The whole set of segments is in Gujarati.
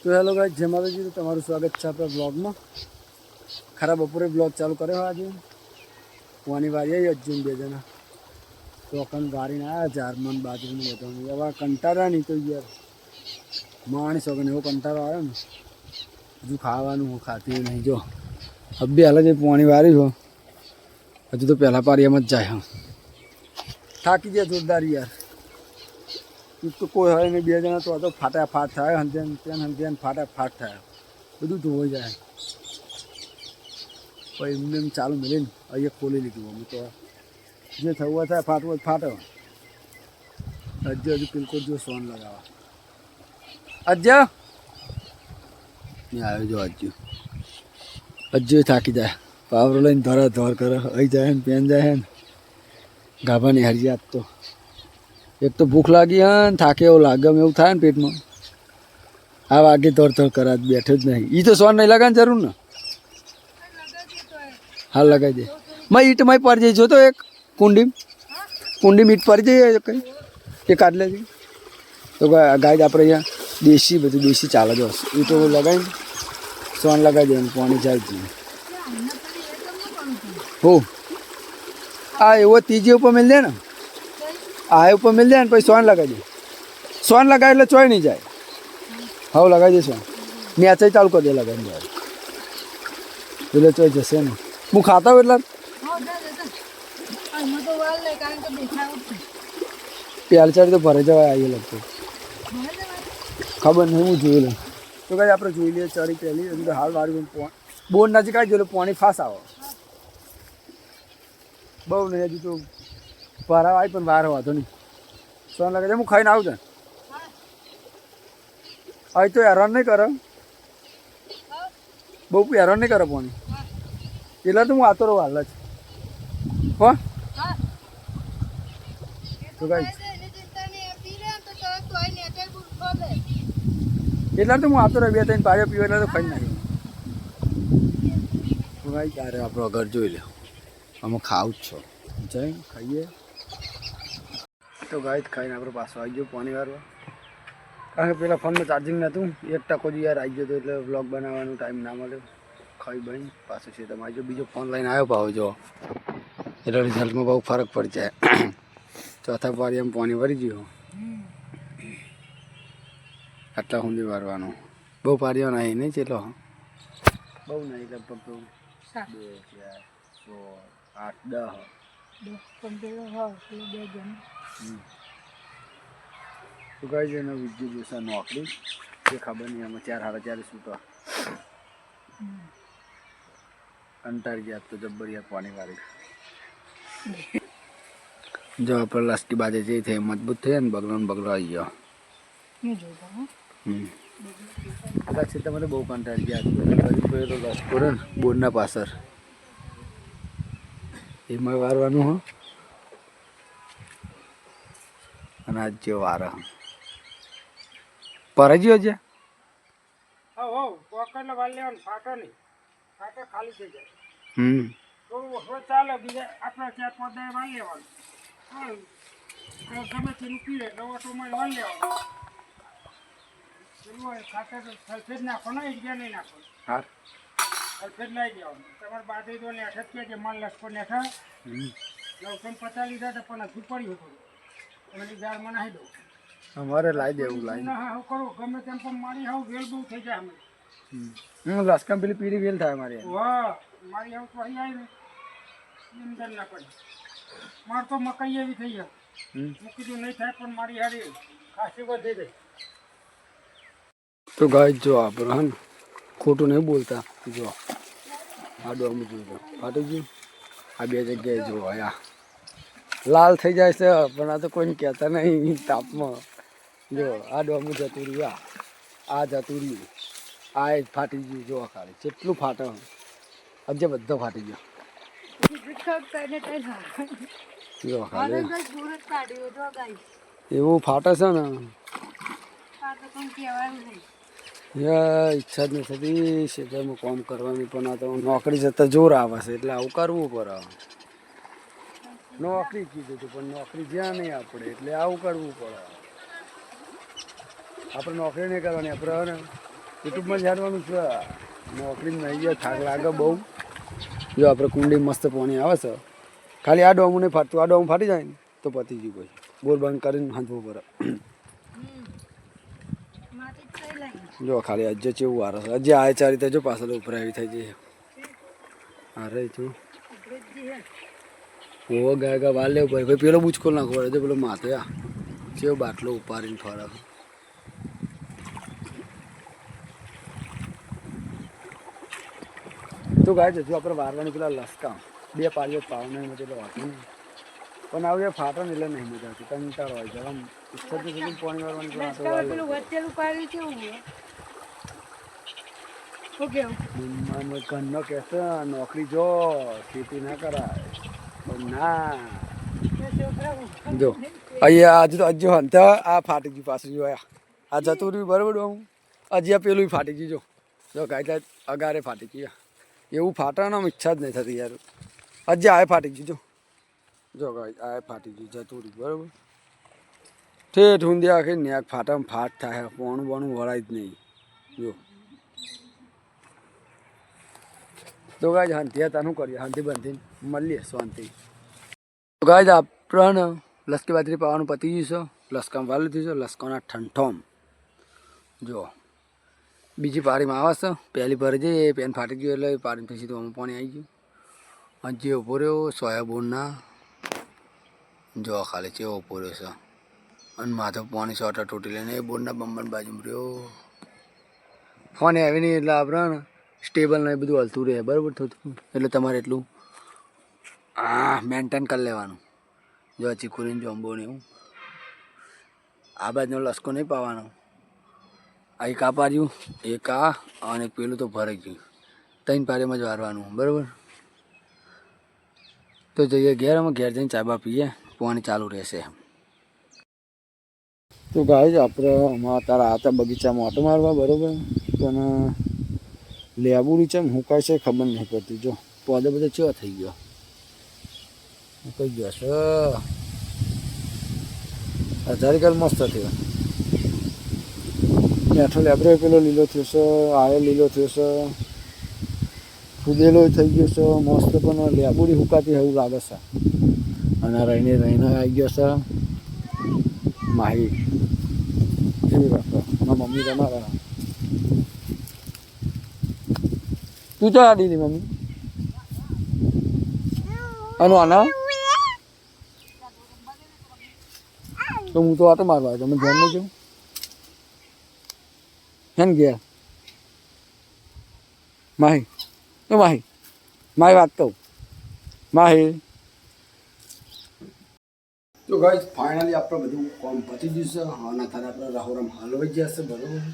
તો હેલો ગાઈસ, જય માતાજી. તો તમારું સ્વાગત છે આપણા બ્લોગમાં. ખરા બપોરે બ્લોગ ચાલુ કર્યો આજે. કુવાની વારી આવી અર્જુન બે જણા ચોકન વારીને આવ્યા, ઝારમન બાજરીનું બધાનું. હવે કંટાળા નહીં તો યાર માણસ વગર એવો કંટાળો આવ્યો ને. હજુ ખાવાનું હું ખાતી નહીં. જો અબી હાલ જ પોણી વારી હો, હજુ તો પહેલાં પારી એમ જ જાય. હા થાકી ગયા જોરદાર યાર. તો કોઈ હોય નહીં, બે જણા તો ફાટાફાટ થાય. હંધ્યાન ફાટાફાટ થાય, બધું ધોવાઈ જાય. પછી એમને એમ ચાલુ મળીને અહીંયા ખોલી લીધું. અમે તો જે થવું થાય ફાટવું ફાટો. હજુ પિલકોટ જો સોન લગાવવા અજ્જ નહીં આવ્યો. જો હજુ થાકી જાય, પાવરો લઈને ધોરા ધોર કરે. અહીં જાય ને પેન જાય ને ગાભાની હારી જાત. તો એક તો ભૂખ લાગી હા ને થાકે એવું લાગે એવું થાય ને પેટમાં. આ વાગે તોડ કરા બેઠો જ નહીં. એ તો સોન નહીં લગાવવાની જરૂર ને. હાલ લગાવી દે. મેં ઈટ માં પડી જઈ જોતો એક કુંડી ઈટ પડી જઈએ કઈ એ કાઢ લે. તો ગાય આપણે અહીંયા દેશી બધું દેશી ચાલે જો. ઈટો લગાવીને સોન લગાવી દે, પાણી જાય જઈએ. હો આ એવો ત્રીજી ઉપર મિલ દે ને, આ ઉપર મિલ દે ને પછી સોન લગાવી દે. સોન લગાવે એટલે ચોય નહીં જાય. હવે લગાવી દે સોન. મેચ ચાલુ કરી દે લગાવીને જાય એટલે ચોય જશે ને. હું ખાતા હોઉં એટલે પ્યાલચારી તો ભરે જવાય. આવી લગતું ખબર નહીં, હું જોઈ લઉં. તો કઈ આપણે જોઈ લઈએ ચરી પહેલી. હજુ તો હાલ વાળી બોર નજીક આવી જોયું પાણી ફાસ આવે બહુ નહીં. હજુ તો ભરાવા આવી પણ વાર વાંધો નહીં. સોન લાગે છે. હું ખાઈને આવું છે. અહીં તો હેરાન નહીં કરે, બહુ હેરાન નહીં કરે પાણી. એટલે તો હું આતો રહું હાલ જ. હો તો કઈ એટલે તો હું આતો રહ્યો. બે ત્રણ પાયો પીવા એટલે તો ખાઈ નાખ્યો. ભાઈ ત્યારે આપણો ઘર જોઈ લે. અમે ખાવું જ છો જઈ ખાઈએ. તો ગાય ખાઈને આપણે પાછો આવી ગયો પાણી વાળવા. કારણ કે પેલા ફોનમાં ચાર્જિંગ નહોતું. 1% યાર આવી ગયો હતો એટલે બ્લોગ બનાવવાનો ટાઈમ ના મળ્યો. ખાઈ બની પાછું છે તમે આવી. બીજો ફોન લઈને આવ્યો ભાવ જો એટલે રિઝલ્ટમાં બહુ ફરક પડી જાય. ચોથા પારી એમ પાણી ભરી ગયો. આટલા સુધી વારવાનું. બહુ પારીઓ નહીં નહીં ચેલો બહુ નહીં. લગભગ 2 4 6 8 10 તો કઈ છે ને વિજય જોશે નોકરી એ ખબર નહીં. અમે 4 સાડા 4 છૂટવા કંટાળી ગયા તો જબ્બરિયા પાણી વાળી. જો આપણે લાસ્ટી બાજે જે થઈ મજબૂત થઈ ને બગલો આવી ગયો. કદાચ છે તમારે બહુ કંટાળી ગયા. લસકો ને બોરના પાછળ એમાં વારવાનું હો. અને આજ જે વારા પરજીઓ છે. ચાલે બીજા આપણા 4-5 દાય વાળ લેવાનું. ગમે તેનું પીએ દવાટોમાં વાળ લેવાનું. ખાતર સલ્ફેટ નાખવાનો, ઇડિયા નહીં નાખવાનું. હા સલ્ફેટ લાવી દેવાનું. તમારે બાજરી તો નેઠ જ કે માલ લસકો નેઠા 950 લીધા હતા પણ હજુ પડ્યું હતું. એની જારમાં નાખી દઉં. અમારે લાવી દેવું લાવી. હા કરું ગમે તેમ પણ મારી હાવ વેલ બહુ થઈ જાય. અમે લસકા પેલી પીળી વેલ થાય મારી. વાહ મારી હાવ તો અહીં આવી ને અંદર ના પડે. મારે તો મકાઈ એવી થઈ જાય. મૂકી દઉં નહીં થાય પણ મારી હારી ખાસી વધી ગઈ. તો ગાય જો આપણે હા ને ખોટું નહીં બોલતા. જો આ ડોમ જોઈ ફાટી ગયું. આ બે જગ્યાએ જો આ લાલ થઈ જાય છે પણ આ તો કોઈને કહેતા નહીં તાપમાં. જો આ ડોમ જતું રહ્યું, આ જતું રહ્યું, આ જ ફાટી ગયું. જો ખાલી જેટલું ફાટે અજે બધો ફાટી ગયો. જો ખાલી એવું ફાટે છે ને ઈચ્છા જ નથી થતી ખેતરમાં કામ કરવાની. પણ આ તો નોકરી જતાં જોર આવે છે એટલે આવું કરવું પડે. નોકરી કીધું હતું પણ નોકરી જ્યાં નહીં આપણે એટલે આવું કરવું પડે. આપણે નોકરી નહીં કરવાની, આપણે યુટ્યુબમાં જાણવાનું છે નોકરી નહીં ગયા થાક લાગે બહુ જો આપણે કુંડી મસ્ત પાણી આવે છે ખાલી આ ડોમું નહીં ફાટતું આ ડોમ ફાટી જાય ને તો પતી ગયું કોઈ બોર બંધ કરીને હાંચવું પડે જો ખાલી આજે કેવું વારે છે હજી આ ચારી થાય જો પાછળ ઉપર આવી થઈ જઈએ અરે છું ઓ ગાય ગા વાળ લેવું પડે ભાઈ પેલો બૂચકો નાખવો પડે પેલો માથે આ કેવો બાટલો ઉપાડીને ખોરાક તો ગાય જજો આપણે વારવાની પેલા લસકા બે પાડીઓ પાવને એટલે વાંચું નહીં પણ આવું ફાટો ને એટલે નહીં મજા આવતી કંટાળો હોય છે આમ ઈચ્છા પાણી વારવાની ઘરનો કહેશે નોકરી જો ખેતી ના કરાય પણ ના જો અહીંયા આજે તો હજુ હંતા આ ફાટી ગયું પાછું જોયા આ જતું રહ્યું બરાબર હું હજી આ પેલું ફાટી ગયું જો ગાય અગારે ફાટી ગયું એવું ફાટવાનું ઈચ્છા જ નહીં થતી યાર હજી આ ફાટી ગયું જો ગાય આ ફાટી ગયું જતું રહ્યું બરાબર ઠેઠ ઊંધી આખી ને ફાટામાં ફાટ થાય પોણું બોણું વળાય જ નહીં જો તો ગાય શાંતિ હતા શું કરીએ શાંતિ બંધી મળીએ શાંતિ તો ગાય આપણને લસકી બાજરી પાવાનું પતી ગયું છે લસકામાં વાલી દીધું છે લસકાના ઠંઠોમ જો બીજી પારીમાં આવે છે પહેલી ભરી જઈએ પેન ફાટી ગયું એટલે પારી પછી તો આમાં પાણી આવી ગયું હજી ઉભો રહ્યો સોયાબોનના જો ખાલી ચેવો ઉભો રહ્યો છે અને માથે પાણી સોટા તૂટી લઈને એ બોરના બંબન બાજુ રહ્યો ફોન આવી નહીં એટલે આપણે સ્ટેબલ ને બધું હલતું રહે બરાબર થતું એટલે તમારે એટલું મેન્ટેન કરી લેવાનું જો ચીકુરીને જોંબો ને એવું આ બાજુનો લસકો નહીં પાવાનો આ એક આ પાર્યું એક આ અને પેલું તો ભરાઈ ગયું ત્રણ પારીમાં જ વારવાનું બરાબર તો જઈએ ઘેર અમે ઘેર જઈને ચાબા પીએ પાણી ચાલુ રહેશે તો ગાય આપણે અમારા તારા હતા બગીચામાં ઓટો મારવા બરાબર પણ લેબુડી છે હુકાય છે ખબર નહીં પડતી જો પોદો બધો ચેવો થઈ ગયો કઈ ગયો છે હજારિકલ મસ્ત થયો મેઠો લેબરો પેલો લીલો થયો છે આયો લીલો થયો છે ફૂદેલો થઈ ગયો છે મસ્ત પણ લેબુડી હુકાતી એવું લાગે છે અને રહીને આવી ગયો છે માહી કેવી રાખો મારા મમ્મી રમાડા તું તો આ દીધી મમ્મી આનું આના તો હું તો આટો મારવા આવ્યો તમે ધ્યાન નહીં જોઉં હેન ગયા માહી તો માહી વાત કહું માહી તો ગાઈસ ફાઇનલી આપણે બધું કામ પતી ગયું છે આના તારે આપણે રાહોરામ હલવાઈ ગયા છે બરાબર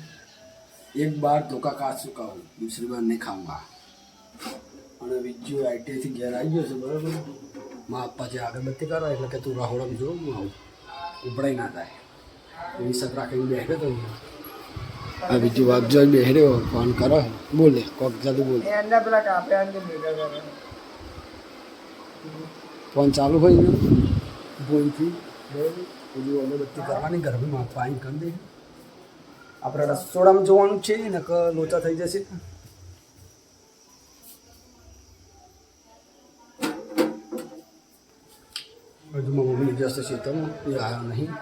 એક બાર ધોકા કાચ ચુકા હું दूसरी बार नहीं खाऊंगा અને બીજું આઈટીઆઈથી ઘેર આવી ગયો છે બરાબર મા પપ્પા જે અગરબત્તી કરો એટલે કે તું રાહોડામાં જો હું આવું ઉભરાઈ ના થાય એવી સત રાખીને બેઠો તો આ બીજું વાત જોઈ બેહર્યો ફોન કરો બોલે કોક જલ્દી બોલે ફોન ચાલુ હોય ને ભૂલથી બીજું અગરબત્તી કરવાની ગરમીમાં પાણી કરી દે આપણે રસોડામાં જોવાનું છે ને કે લોચા થઈ જશે બધુંમાં મમ્મી જશે ખેતરમાં એ આવ્યો નહીં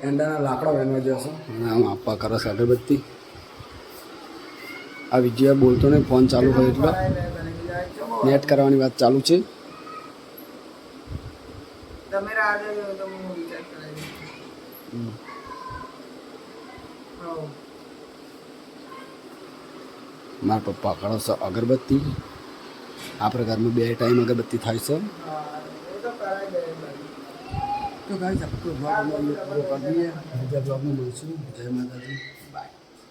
એંડાના લાકડા વેનવા જશે અને આમ આપવા કરે છે અગરબત્તી આ વિજય બોલતો નહીં ફોન ચાલુ હોય એટલે નેટ કરવાની વાત ચાલુ છે મારા પપ્પા કરે છે અગરબત્તી આપણે ઘરમાં 2 ટાઈમ અગરબત્તી થાય છે તો ગાઈસ આપણે બ્લોગ પૂરો કરી દઈએ બીજા બ્લોગમાં મળીશું જય માતાજી બાય